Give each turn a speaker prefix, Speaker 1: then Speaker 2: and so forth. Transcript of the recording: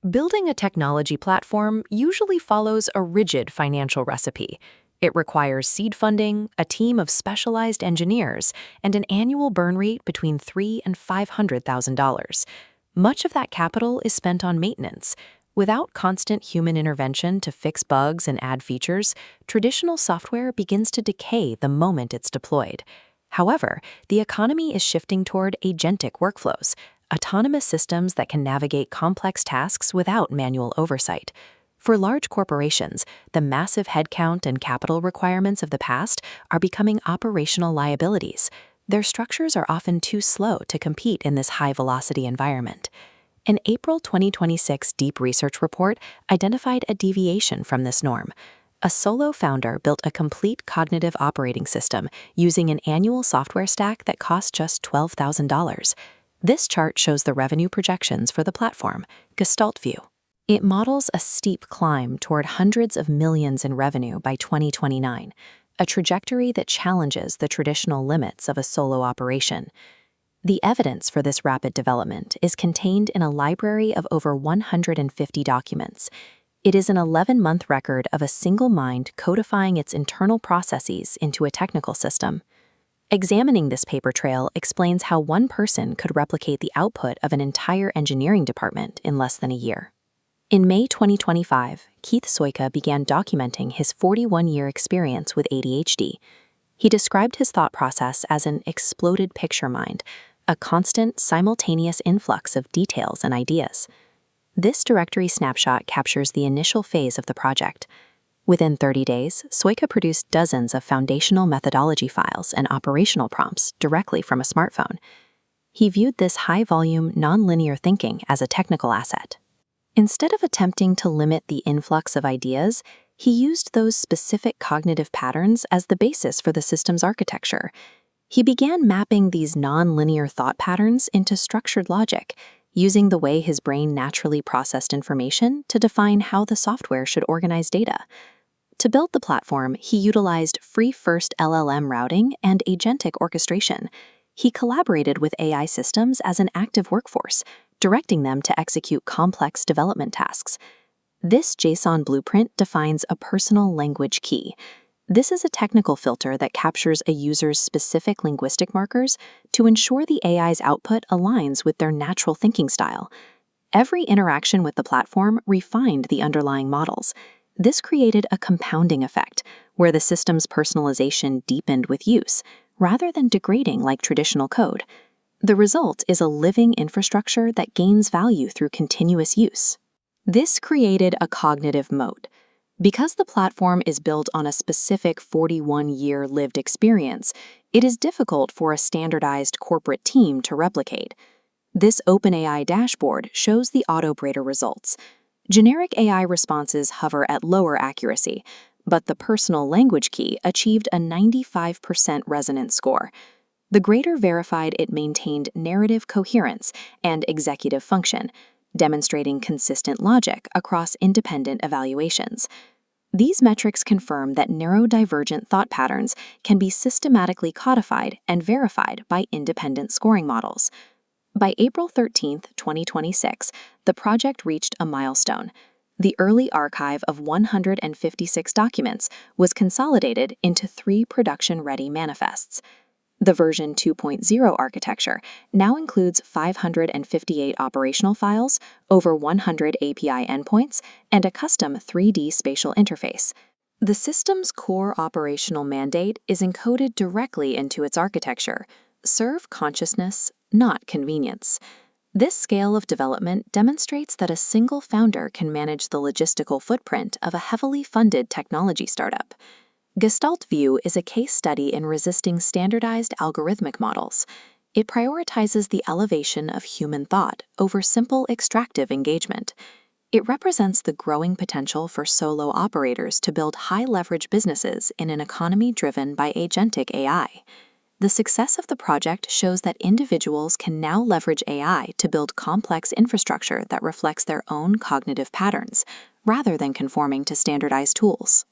Speaker 1: Building a technology platform usually follows a rigid financial recipe. It requires seed funding, a team of specialized engineers, and an annual burn rate between $300,000 and $500,000. Much of that capital is spent on maintenance. Without constant human intervention to fix bugs and add features, traditional software begins to decay the moment it's deployed. However, the economy is shifting toward agentic workflows, autonomous systems that can navigate complex tasks without manual oversight. For large corporations, the massive headcount and capital requirements of the past are becoming operational liabilities. Their structures are often too slow to compete in this high-velocity environment. An April 2026 Deep Research report identified a deviation from this norm. A solo founder built a complete cognitive operating system using an annual software stack that cost just $12,000. This chart shows the revenue projections for the platform, Gestalt View. It models a steep climb toward hundreds of millions in revenue by 2029, a trajectory that challenges the traditional limits of a solo operation. The evidence for this rapid development is contained in a library of over 150 documents. It is an 11-month record of a single mind codifying its internal processes into a technical system. Examining this paper trail explains how one person could replicate the output of an entire engineering department in less than a year. In May 2025, Keith Soyka began documenting his 41-year experience with ADHD. He described his thought process as an exploded picture mind, a constant, simultaneous influx of details and ideas. This directory snapshot captures the initial phase of the project. Within 30 days, Soyka produced dozens of foundational methodology files and operational prompts directly from a smartphone. He viewed this high-volume, nonlinear thinking as a technical asset. Instead of attempting to limit the influx of ideas, he used those specific cognitive patterns as the basis for the system's architecture. He began mapping these nonlinear thought patterns into structured logic, using the way his brain naturally processed information to define how the software should organize data. To build the platform, he utilized free-first LLM routing and agentic orchestration. He collaborated with AI systems as an active workforce, directing them to execute complex development tasks. This JSON blueprint defines a personal language key. This is a technical filter that captures a user's specific linguistic markers to ensure the AI's output aligns with their natural thinking style. Every interaction with the platform refined the underlying models. This created a compounding effect, where the system's personalization deepened with use, rather than degrading like traditional code. The result is a living infrastructure that gains value through continuous use. This created a cognitive moat. Because the platform is built on a specific 41-year lived experience, it is difficult for a standardized corporate team to replicate. This OpenAI dashboard shows the Autopsy results. Generic AI responses hover at lower accuracy, but the personal language key achieved a 95% resonance score. The grader verified it maintained narrative coherence and executive function, demonstrating consistent logic across independent evaluations. These metrics confirm that neurodivergent thought patterns can be systematically codified and verified by independent scoring models. By April 13, 2026, the project reached a milestone. The early archive of 156 documents was consolidated into 3 production-ready manifests. The version 2.0 architecture now includes 558 operational files, over 100 API endpoints, and a custom 3D spatial interface. The system's core operational mandate is encoded directly into its architecture: serve consciousness, not convenience. This scale of development demonstrates that a single founder can manage the logistical footprint of a heavily funded technology startup. Gestalt View is a case study in resisting standardized algorithmic models. It prioritizes the elevation of human thought over simple extractive engagement. It represents the growing potential for solo operators to build high-leverage businesses in an economy driven by agentic AI. The success of the project shows that individuals can now leverage AI to build complex infrastructure that reflects their own cognitive patterns, rather than conforming to standardized tools.